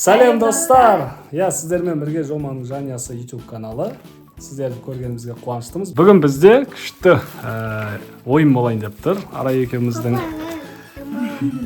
Салем достар! Я сіздермен бірге Жоманың жанұясы YouTube каналы. Сіздерді көргенімізге қуаныштымыз. Бүгін бізде күшті ойын болайын деп тұр. Арай екеуміздің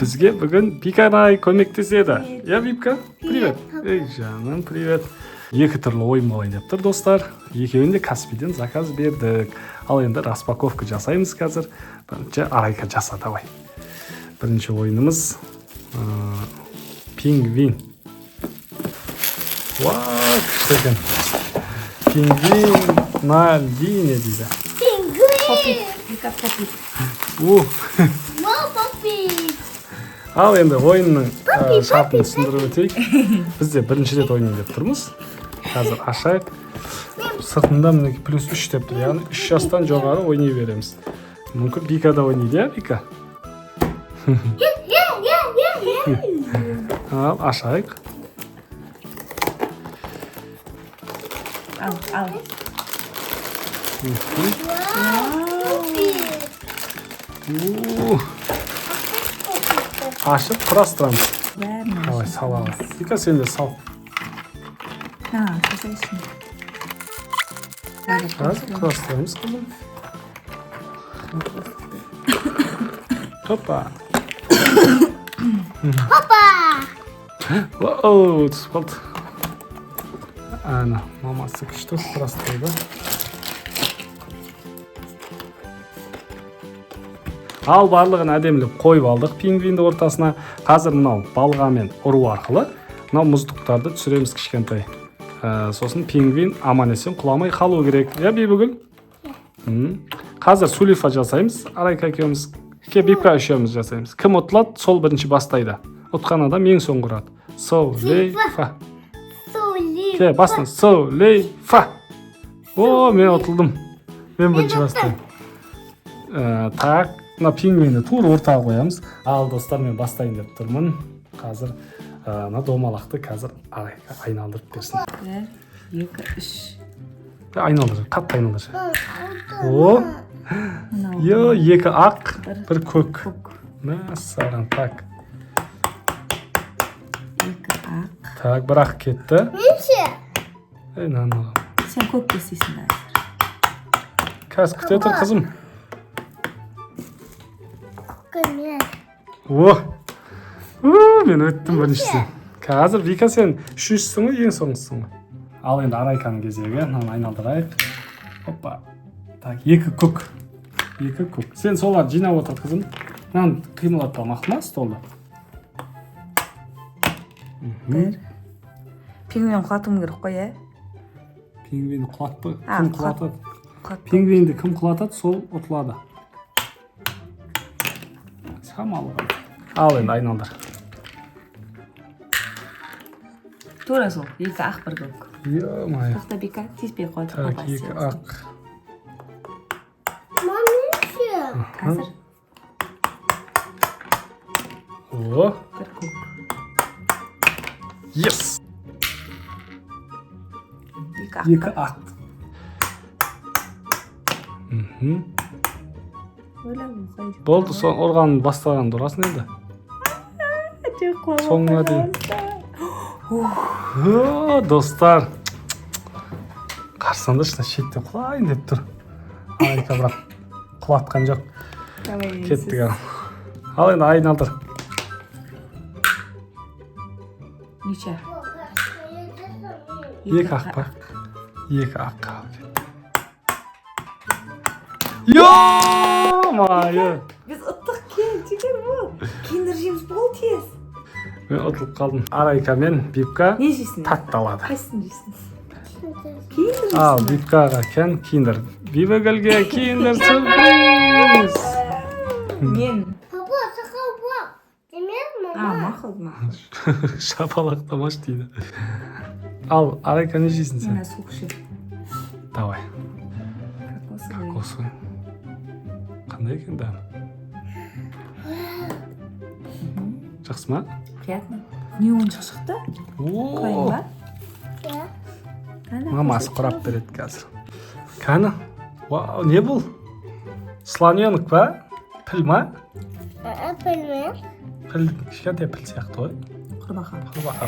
бізге бүгін Биканай көмектеседі. Я, Бипка? Привет. Эй, жаным, привет. Екі түрлі ойын болайын деп тұр, достар. Екеуінде Каспийден заказ бердік. Ал енді распаковка жасаймыз қазір. Бірінші Арайка жаса, давай. Бірінші ойынымыз пингвин. Вау, күшті екен. Пингвин на льдине дейді. Пингвин! Ал енді ойынның шартын түсіндіріп өтейік. Біз де бірінші рет ойнайын деп тұрмыз. Қазір ашайық. Сыртында мінеки плюс 3 деп тұр. Яғни 3 жастан жоғары ойнай береміз. Мүмкін Бика да ойнайды, я, Бика? Ал, ашайық. Ал. Ашып құрастырамыз. Давай, салалы. Бика, сен де сал. Жасайсың. Қазір құрастырамыз, қызым. Хопа. Оу, түсіп қалды. Ана, мамасы күшті құрастырды. Ал барлығын әдеміліп қойып алдық пингвинді ортасына. Қазір мынау балғамен ұру арқылы мынау мұздықтарды түсіреміз кішкентай. Сосын пингвин аман есен құламай қалу керек. Я, Бибігүл? Қазір сулифа жасаймыз. Арайка екеуміз, Бипка үшеуміз жасаймыз. Кім ұтылады, сол бірінші бастайды. Ұтқан адам ең соңғы ұрады. Сулифа. Бастың. Сулифа. О, мен ұтылдым. Мен бірінші бастаймын. Так, мына пингвинді тура ортаға қоямыз. Ал, достар, мен бастайын деп тұрмын. Қазір мына домалақты қазір Арайка айналдырып берсін. 1, 2, 3. Айналдыр, қатты айналдыр. О, Йо, 2 ақ, 1 көк. Мәссаған, так. 2 ақ. Так, бір ақ кетті. Сен көк кестейсің да. Қазір күте тұр, қызым. О, мен өттім біріншісін. Қазір Бика, сен үшіншісің ғой, ең соңғысың ғой. Ал енді Арайканың кезегі, айналдырайық. Опа. Так, 2 көк. 2 көк. Сен солар жинап отыр, қызым. Мынаны қимылатпа, мақұл ма, столды? Пингвин құлатуым керек қой, ә? Пингвинді құлатпы. Кім құлатады? Пингвинді кім құлатады, сол ұтылады. Шамалы. Ал енді айналдыр. Тура сол, 2 ақ, 1 көк. Йо-май. Тоқта, Бика, тиіспей қойды. Так, 2 ақ. Қазір О, 1 көк. yes! 2 2 ақ. Болды, соң ұрғанын бастаған дұрасын еді. Соңына дейін. О, достар. Қарсаңда шына шетте құлайын деп тұр. Арайка бірақ құлатқан жоқ. Кеттік ағам. Ал енді айналдыр. Неше? 2 ақ па? 2 ақ. Йо-майы! Біз ұттық кел, бұл. Киндер жейміз бол тез. Мен ұтылып қалдым. Арайка мен Бипка Не жейсің? татталады. Қайсысын жейсің? Киндер Ал, Бипкаға кен киндер. Бибігілге киндер сюрприз! Мен. Папа, сақал бақ. Демек, Мақыл. Шапалақтамаш дейді. Ал, Арайка не жейсің сен? Мен суық ше. Давай. Кокосовый. Кокосовый. Қандай екен да? Жақсы ма? Приятно. Не ойыншық шықты? Қойын ба? Мамасы құрап береді қазір. Кәні? Вау, не бұл? Слоненок ба? Піл ма? Піл ме? Піл, кішкентай піл сияқты ғой. Qurbaqa. Qurbaqa.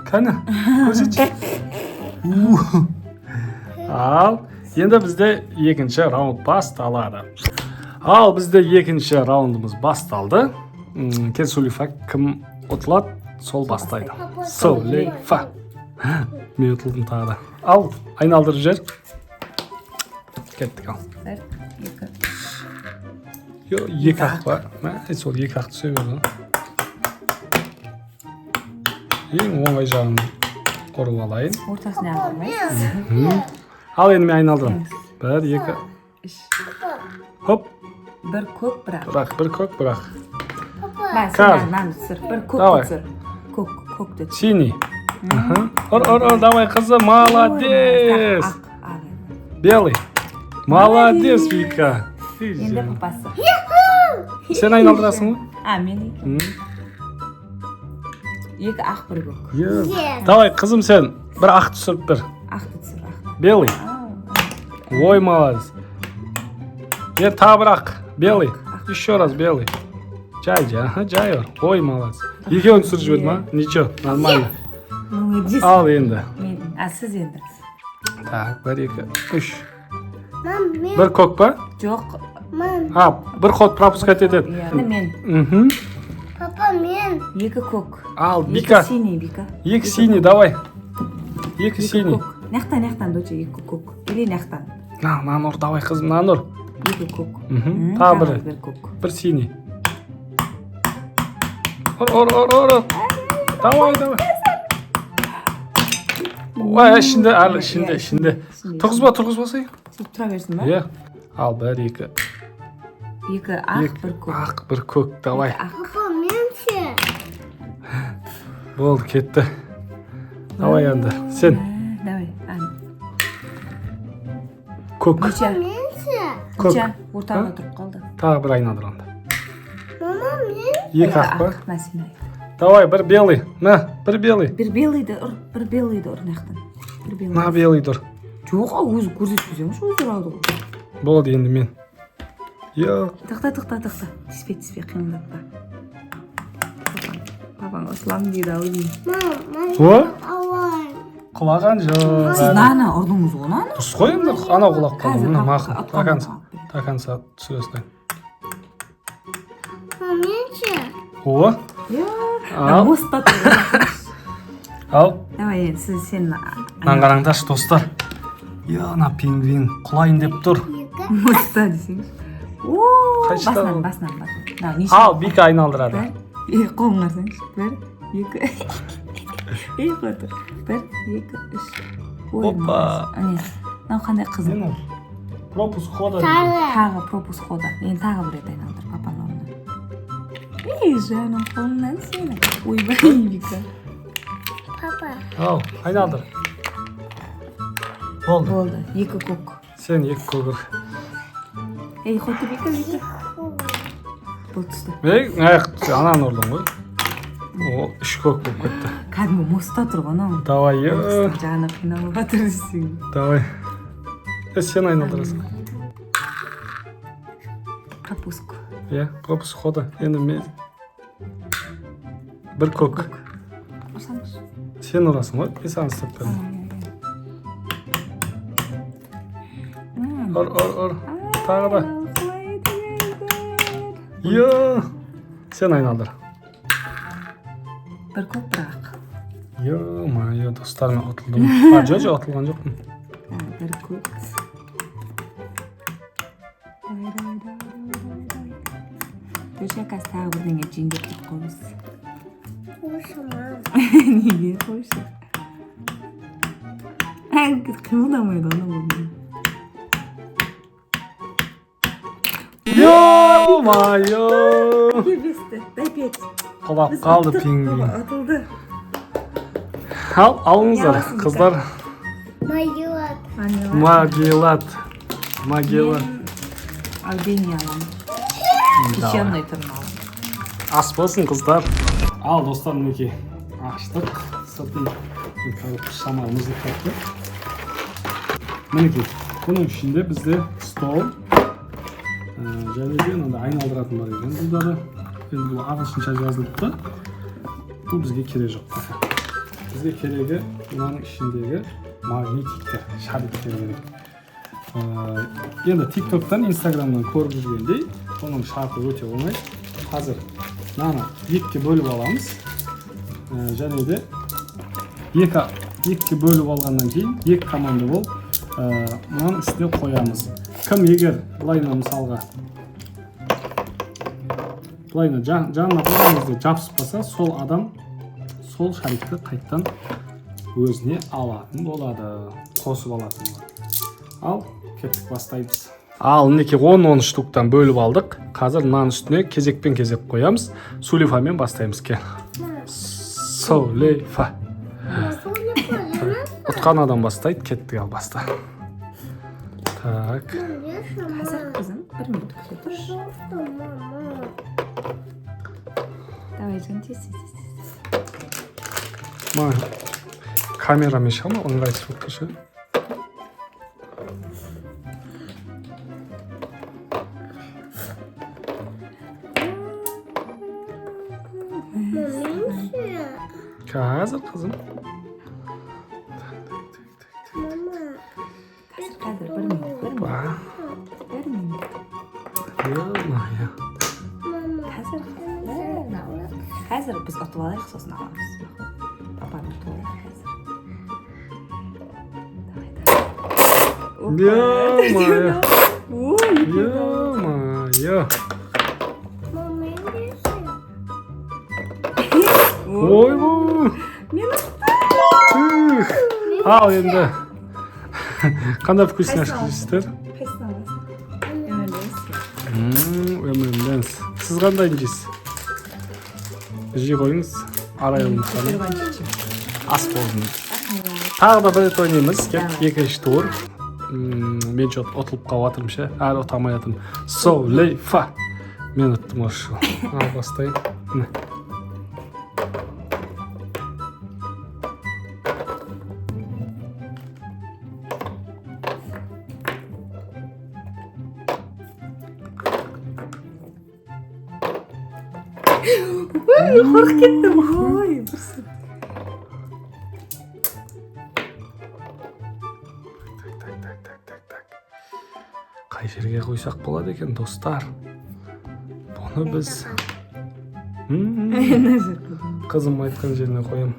Qani, ko'rsatchi. Al, endi bizda ikkinchi raund bastaladi. Al, bizda ikkinchi raundimiz bastaldi. Kel Sulifa kim o'tladi, sol bastaydi. Sulifa. Men o'tladim tag'da. Al, aylantirib ber. Ketdik al. 1, 2. Yo, iki haq var. Men sol iki haqni seviyorum. Eng o'ng'ay joyini ko'rib olayın. O'rtasini olmaysiz. Al endi men aylantirdim. 1, 2. 3. Hop. Bir ko'k, bir oq. Bırak, bir ko'k, bırak. Kaz. Ben sır. Bir Давай. ko'k sır. Ko'k deb. Синий. Ор, давай, qizim, молодец. Белый. Молодец, Vika. Endi papasi. Sen aylantirasыңбы? Men iki oq, bir ko'k. Давай, qizim, sen bir aq tushirib bir. Oqni sır, oq. Белый. Ой, молодец. Ta bir aq. Белый. Еще раз белый. Jay yor. Ой, молодец. Ikkovini tushirib jiberdim, ha? Ничего, нормально. Молодец. Al endi. Siz endi. Tak, 1, 2, 3. Mam, men. Bir ko'k pa? Yo'q. Mam. Ha, bir xod пропускать etadi. Men. Papa, men. Iki ko'k. Al, Iki Vika. siniy, Vika. Iki siniy, давай. Iki siniy. Naqtan do'cha iki ko'k. Или naqtan. Nanur, давай, qizim, Nanur. Iki ko'k. Ta biri. Bir ko'k. Bir siniy. Or. Давай. Voy, şimdi. Turg'izbosang. Siz turaversinmi? Yo. Al, 1, 2. Iki oq, bir ko'k. Aq, bir ko'k, давай. Papa, menchi. Bo'ldi, ketdi. Давай endi. Sen. Давай. Ko'k. Necha? Menchi. Necha? O'rtada turib qoldi. Ta bir aylantirandi. Mama, men. Iki aq pa? Masina. Давай, bir белый. Na, bir белый. Bir beliydi ur naqtan. Bir beliydi. Na, белый dur. Yo'q, o'zi ko'rsatmayapmiz, o'zi oldi. Bo'ldi endi men. Yo. To'xta. Tispay qiynalma. Papang Oslam deydi, o'zi. Mam, Vo? avay. Qulag'an jo'q. Siz nani ordingiz o'nani? Turib qo'y endi, ana qulaq qoldi. Mana ma'qul. Takan. Takan soat tushirasizlar. Mama, menchi. Vo? Al. Mosta Al. Давай, sen Lan qarangdash do'stlar. Yo, ana pingvin qulayın deb tur. mosta desangiz. Oo, Qaysi basdan. Al, Vika aylantiradi. Qo'ng'in qarsangiz. 1, 2. Qo'ydi. 1, 2, 3. Hoppa. Ana qanday qizim. Propus xoda. Tag'i propus xoda. Men tag'i bir ret aylantirib papanomni. Жаным, qo'limdan seni. O'yboy Vika. Papa. Al, aylantir. Bo'ldi. Iki ko'k. Sen iki ko'k. Xuddi Vika. Bo'ldi. Anani urdim qo'y. O, ish ko'k bo'lib ketdi. Qadmi mosta turib ana. Давай, yo. Jani qiynalib o'tirsin. Давай. Sen aylantirasың. Пропуск. Ya, propus xoda. Endi men bir ko'k. Ursangiz. Sen urasan, men seni istab berdim. Or. Tag'da. Yo. Sen aylantir. Bir ko'k, bir oq. Yo, do'stlarim otildim. Ha, jo'jo otilgan yo'qmi? Bir ko'k. Do'shaka tag'i birdanga jinga turib qolmiz. Qo'shaman. Nega qo'ysa? Qimildamaydi ana bu. Yo, mayo. Gebesti. Дай 5. Qolab qoldi pingvin. Atıldı. Alыңызlar, qizlar. Mayot. Magilat. Albaniya alalım. Pişenli tırnağı. As bo'lsin qizlar. Al do'stlar, miniki açtık. Sırtın şamalımızı tatlı. Miniki. Bunun içinde bizde stol. Және де мынандай айналдыратындар екен. Бұлдары енді бұл ағылшынша жазылыпты. бұл бізге керек жоқ. Бізге керегі мынаның ішіндегі магнитиктер, шариктер керек. Енді TikTok-тан, Instagram-нан көріп жүргендей, оның шарты өте оңай. Қазір мынаны екіге бөліп аламыз. Және де екіге бөліп алғаннан кейін екі команда болып мынаның үстіне қоямыз. Кім егер былайына мысалға былайына жанына қойғанымызда жабыспаса, сол адам сол шарикті қайттан өзіне алатын болады, қосып алатын болады. Ал кеттік, бастаймыз. Ал мінекей 10 штуктан бөліп алдық. Қазір мынаның үстіне кезекпен кезек қоямыз. Сулейфамен бастаймыз. Кел. Сулейфа. Ұтқан адам бастайды. Кеттік, ал баста. Так. Қазір қызым 1 минут күте тұр. Давай, жан, тез. Камерамен шыға ма? Ыңғайсыз болып тұршы. Қазір қызым. Қазір 1 минут. Қазір біз ұтып алайық, сосын аламыз. Папаны ұтып алайық қазір. Ё-моё. Ойбу. Ал енді. Қандай вкусняшка жейсіздер? Қайсысын аласың? M&M's. Сіз қандай жейсіз? Жей қойыңыз. Арайлы мысалы. Ас болсын. Тағы да бір рет ойнаймыз. Екінші тур. Мен жоқ ұтылып қалып жатырмын ше. Әлі ұтамай жатырмын. Сулейфа. Мен ұттым осы. Ал бастайын. Қорқып кеттім ғой. Қай жерге қойсақ болады екен, достар? Бұны біз қызым айтқан жеріне қоям.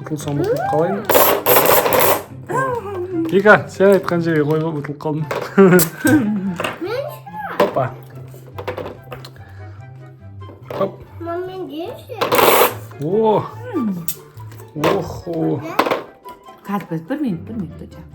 Ұтылсам ұтылып қалайын. Вика, сен айтқан жерге қойып ұтылып қалдым. Опа. Хоп. О! Охо! Қазір біз 1 минут өтем.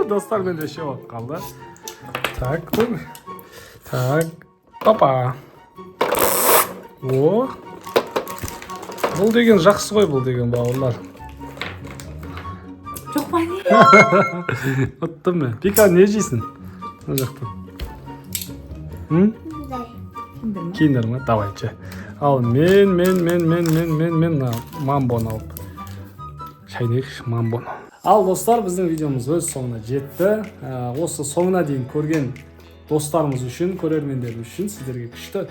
Достар, менде ще болып қалды. Так, папа. О! Бұл деген жақсы ғой, бұл деген бауырлар. Жоқ па не? Ұттым мен. Пика, не жейсің? Мына жақтан. Киндер ма? Давай, че. Ал мен мамбоны алып. Шайнайықшы мамбоны. Ал достар, біздің видеомыз өз соңына жетті. Осы соңына дейін көрген достарымыз үшін, көрермендеріміз үшін сіздерге күшті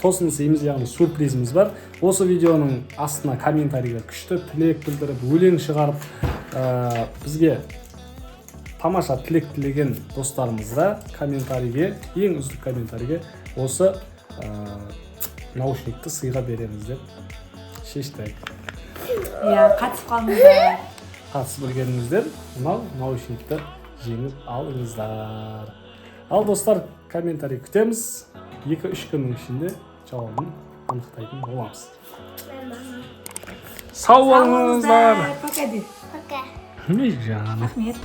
тосыныс еміз, яғни сюрпризіміз бар. Осы видеоның астына комментарийға күшті тілек білдіріп, өлең шығарып, бізге тамаша тілек тілеген достарымызға комментарийге, ең үздік комментарийге осы наушникті сыйға береміз деп шештік. Қатысып қалыңыздар. Қатысып білгеніңіздер, мынау наушникті жеңіп алыңыздар. Ал достар, комментарий күтеміз. 2-3 күннің ішінде жауабын анықтайтын боламыз. Сау болыңыздар. Пока де. Пока. Не жаным. Рахмет.